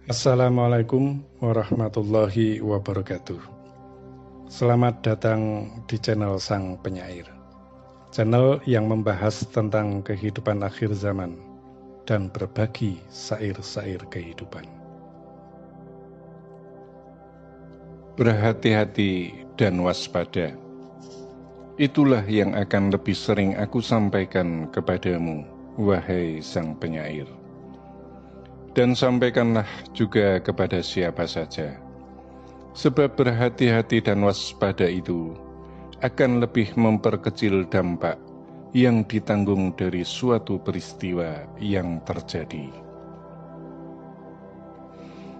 Assalamualaikum warahmatullahi wabarakatuh. Selamat datang di channel Sang Penyair, channel yang membahas tentang kehidupan akhir zaman dan berbagi syair-syair kehidupan. Berhati-hati dan waspada. Itulah yang akan lebih sering aku sampaikan kepadamu, wahai Sang Penyair. Dan sampaikanlah juga kepada siapa saja. Sebab berhati-hati dan waspada itu akan lebih memperkecil dampak yang ditanggung dari suatu peristiwa yang terjadi.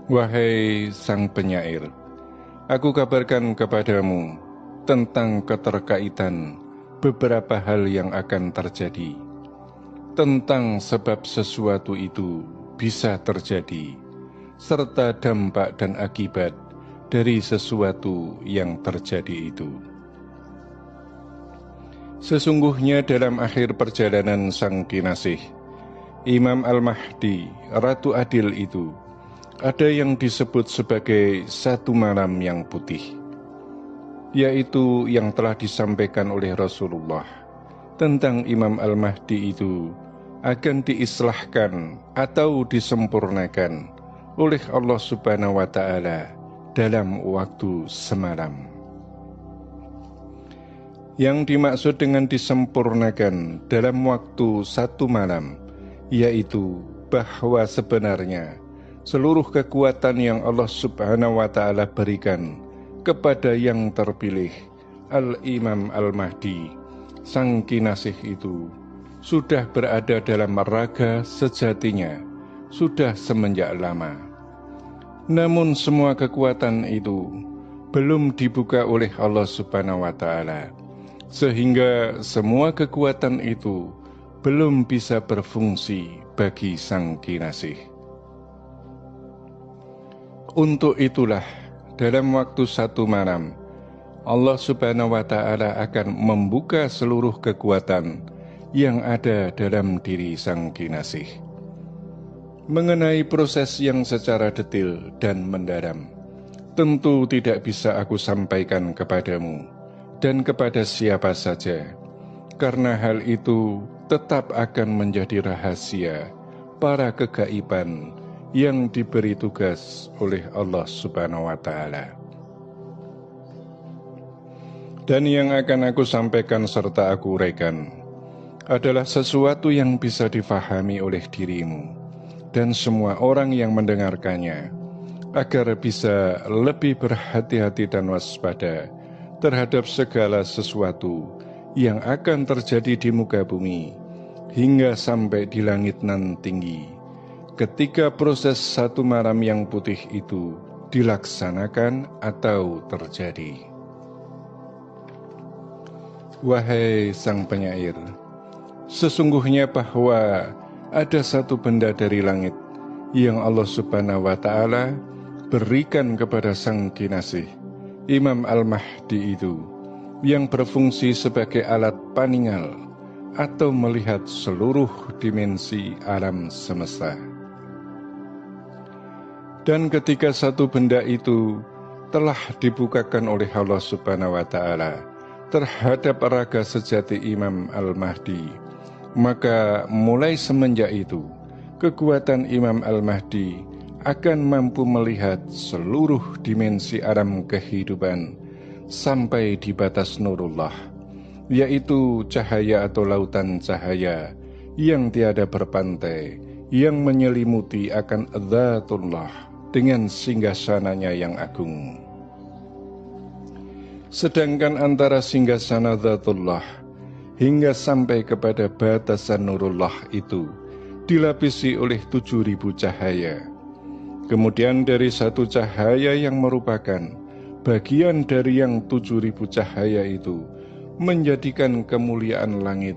Wahai Sang Penyair, aku kabarkan kepadamu tentang keterkaitan beberapa hal yang akan terjadi, tentang sebab sesuatu itu bisa terjadi, serta dampak dan akibat dari sesuatu yang terjadi itu. Sesungguhnya dalam akhir perjalanan Sang Kinasih, Imam Al-Mahdi, Ratu Adil itu, ada yang disebut sebagai satu malam yang putih, yaitu yang telah disampaikan oleh Rasulullah tentang Imam Al-Mahdi itu akan diislahkan atau disempurnakan oleh Allah Subhanahu wa Ta'ala dalam waktu semalam. Yang dimaksud dengan disempurnakan dalam waktu satu malam, yaitu bahwa sebenarnya seluruh kekuatan yang Allah Subhanahu wa Ta'ala berikan kepada yang terpilih, Al-Imam Al-Mahdi, Sang Kinasih itu, sudah berada dalam raga sejatinya, sudah semenjak lama. Namun semua kekuatan itu belum dibuka oleh Allah Subhanahu wa Ta'ala, sehingga semua kekuatan itu belum bisa berfungsi bagi Sang Kinasih. Untuk itulah, dalam waktu satu malam, Allah Subhanahu wa Ta'ala akan membuka seluruh kekuatan yang ada dalam diri Sang Kinasih. Mengenai proses yang secara detil dan mendalam, tentu tidak bisa aku sampaikan kepadamu dan kepada siapa saja, karena hal itu tetap akan menjadi rahasia para kegaiban yang diberi tugas oleh Allah Subhanahu wa Ta'ala. Dan yang akan aku sampaikan serta aku uraikan adalah sesuatu yang bisa difahami oleh dirimu dan semua orang yang mendengarkannya, agar bisa lebih berhati-hati dan waspada terhadap segala sesuatu yang akan terjadi di muka bumi hingga sampai di langit nan tinggi, ketika proses satu malam yang putih itu dilaksanakan atau terjadi. Wahai Sang Penyair, sesungguhnya bahwa ada satu benda dari langit yang Allah Subhanahu wa Ta'ala berikan kepada Sang Kinasih, Imam Al-Mahdi itu, yang berfungsi sebagai alat paningal atau melihat seluruh dimensi alam semesta. Dan ketika satu benda itu telah dibukakan oleh Allah Subhanahu wa Ta'ala terhadap raga sejati Imam Al-Mahdi, maka mulai semenjak itu, kekuatan Imam Al-Mahdi akan mampu melihat seluruh dimensi alam kehidupan sampai di batas Nurullah, yaitu cahaya atau lautan cahaya yang tiada berpantai, yang menyelimuti akan Dzatullah dengan singgasananya yang agung. Sedangkan antara singgasana Dzatullah hingga sampai kepada batasan Nurullah itu dilapisi oleh 7.000 cahaya. Kemudian dari satu cahaya yang merupakan bagian dari yang 7.000 cahaya itu menjadikan kemuliaan langit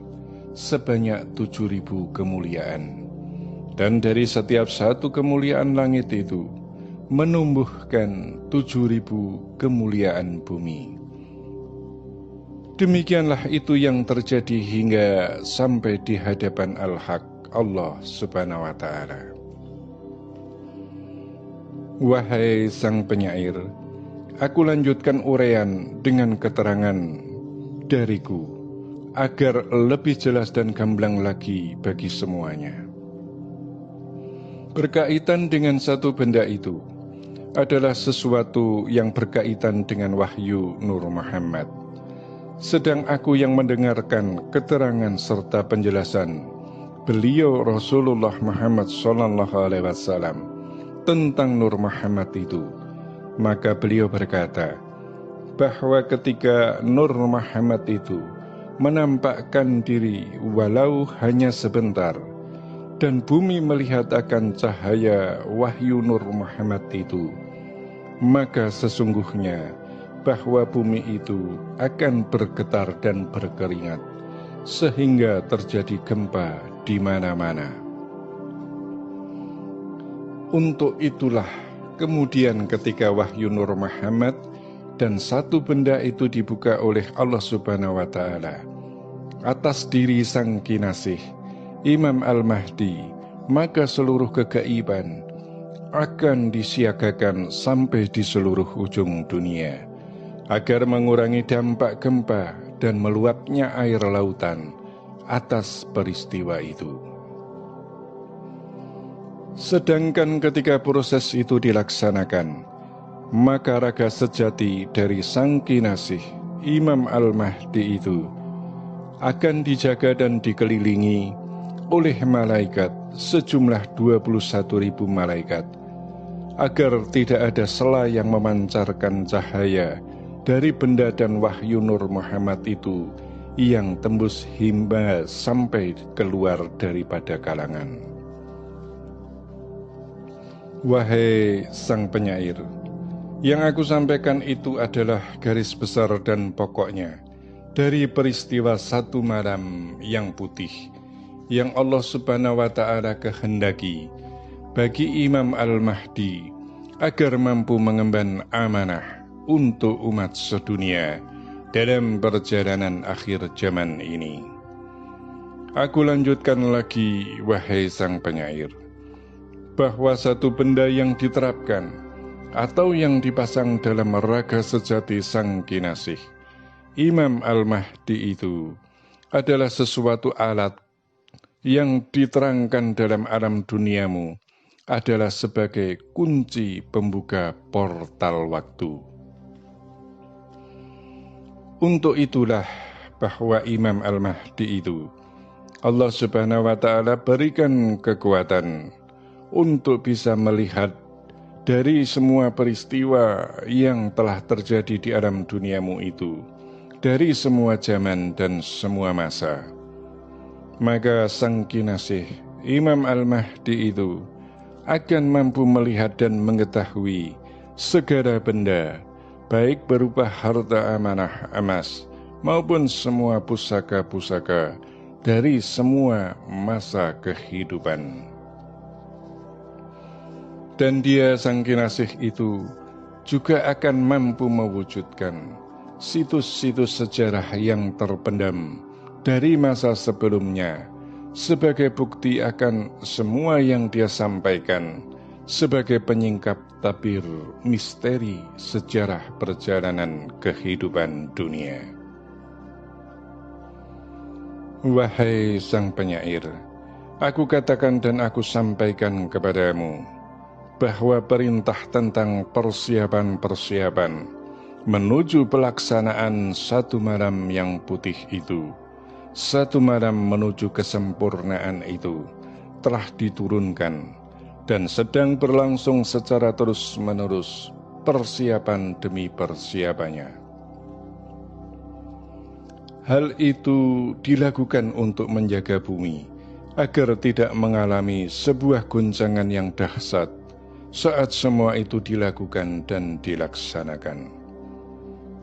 sebanyak 7.000 kemuliaan. Dan dari setiap satu kemuliaan langit itu menumbuhkan 7.000 kemuliaan bumi. Demikianlah itu yang terjadi hingga sampai di hadapan Al-Haq Allah Subhanahu wa Ta'ala. Wahai sang penyair, aku lanjutkan uraian dengan keterangan dariku, agar lebih jelas dan gamblang lagi bagi semuanya. Berkaitan dengan satu benda itu adalah sesuatu yang berkaitan dengan wahyu Nur Muhammad. Sedang aku yang mendengarkan keterangan serta penjelasan beliau Rasulullah Muhammad SAW tentang Nur Muhammad itu, maka beliau berkata bahwa ketika Nur Muhammad itu menampakkan diri walau hanya sebentar, dan bumi melihat akan cahaya wahyu Nur Muhammad itu, maka sesungguhnya bahwa bumi itu akan bergetar dan berkeringat, sehingga terjadi gempa di mana-mana. Untuk itulah kemudian ketika wahyu Nur Muhammad dan satu benda itu dibuka oleh Allah Subhanahu wa Ta'ala atas diri sang kinasih Imam Al-Mahdi, maka seluruh kegaiban akan disiagakan sampai di seluruh ujung dunia agar mengurangi dampak gempa dan meluapnya air lautan atas peristiwa itu. Sedangkan ketika proses itu dilaksanakan, maka raga sejati dari sang kinasih Imam Al-Mahdi itu akan dijaga dan dikelilingi oleh malaikat sejumlah 21.000 malaikat, agar tidak ada sela yang memancarkan cahaya dari benda dan wahyu Nur Muhammad itu yang tembus hingga sampai keluar daripada kalangan. Wahai sang penyair, yang aku sampaikan itu adalah garis besar dan pokoknya dari peristiwa satu malam yang putih yang Allah Subhanahu wa Ta'ala kehendaki bagi Imam Al-Mahdi agar mampu mengemban amanah untuk umat sedunia dalam perjalanan akhir zaman ini. Aku lanjutkan lagi, wahai sang penyair, bahwa satu benda yang diterapkan atau yang dipasang dalam raga sejati sang kinasih Imam Al-Mahdi itu adalah sesuatu alat yang diterangkan dalam alam duniamu adalah sebagai kunci pembuka portal waktu. Untuk itulah bahwa Imam Al-Mahdi itu Allah Subhanahu wa Ta'ala berikan kekuatan untuk bisa melihat dari semua peristiwa yang telah terjadi di alam duniamu itu, dari semua zaman dan semua masa. Maka sang kinasih Imam Al-Mahdi itu akan mampu melihat dan mengetahui segala benda, baik berupa harta amanah emas maupun semua pusaka-pusaka dari semua masa kehidupan. Dan dia sang kinasih itu juga akan mampu mewujudkan situs-situs sejarah yang terpendam dari masa sebelumnya sebagai bukti akan semua yang dia sampaikan sebagai penyingkap tabir misteri sejarah perjalanan kehidupan dunia. Wahai sang penyair, aku katakan dan aku sampaikan kepadamu bahwa perintah tentang persiapan-persiapan menuju pelaksanaan satu malam yang putih itu, satu malam menuju kesempurnaan itu, telah diturunkan dan sedang berlangsung secara terus-menerus, persiapan demi persiapannya. Hal itu dilakukan untuk menjaga bumi agar tidak mengalami sebuah guncangan yang dahsyat saat semua itu dilakukan dan dilaksanakan.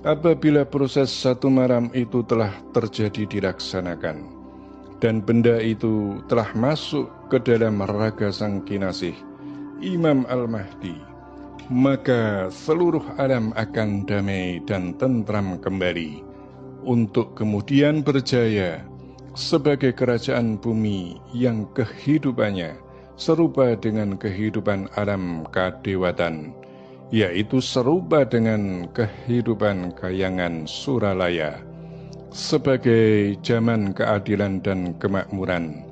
Apabila proses satu malam itu telah terjadi dilaksanakan, dan benda itu telah masuk ke dalam raga sang kinasih Imam Al-Mahdi, maka seluruh alam akan damai dan tentram kembali, untuk kemudian berjaya sebagai kerajaan bumi yang kehidupannya serupa dengan kehidupan alam kadewatan, yaitu serupa dengan kehidupan kayangan Suralaya, sebagai zaman keadilan dan kemakmuran,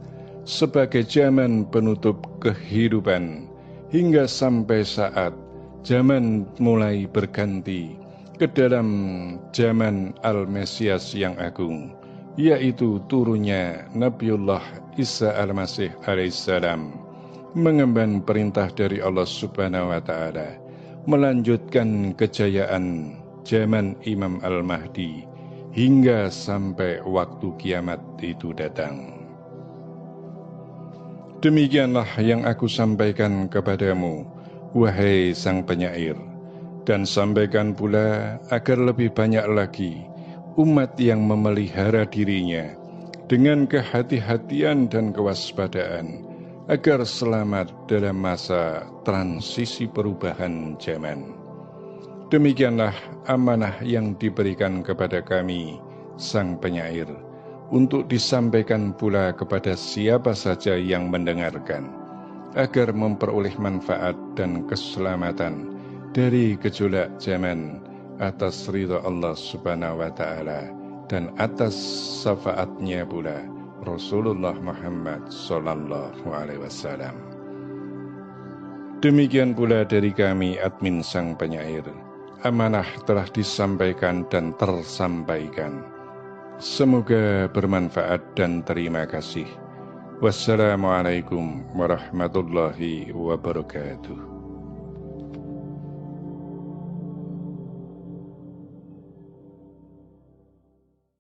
sebagai zaman penutup kehidupan, hingga sampai saat zaman mulai berganti ke dalam zaman Al-Mesias yang agung, yaitu turunnya Nabiullah Isa Al-Masih alaihissalam, mengemban perintah dari Allah Subhanahu wa Ta'ala, melanjutkan kejayaan zaman Imam Al-Mahdi hingga sampai waktu kiamat itu datang. Demikianlah yang aku sampaikan kepadamu, wahai sang penyair, dan sampaikan pula agar lebih banyak lagi umat yang memelihara dirinya dengan kehati-hatian dan kewaspadaan, agar selamat dalam masa transisi perubahan zaman. Demikianlah amanah yang diberikan kepada kami, sang penyair, untuk disampaikan pula kepada siapa saja yang mendengarkan, agar memperoleh manfaat dan keselamatan dari gejolak zaman atas ridha Allah Subhanahu wa Ta'ala dan atas syafaatnya pula Rasulullah Muhammad sallallahu alaihi wasallam. Demikian pula dari kami admin sang penyair, amanah telah disampaikan dan tersampaikan. Semoga bermanfaat dan terima kasih. Wassalamualaikum warahmatullahi wabarakatuh.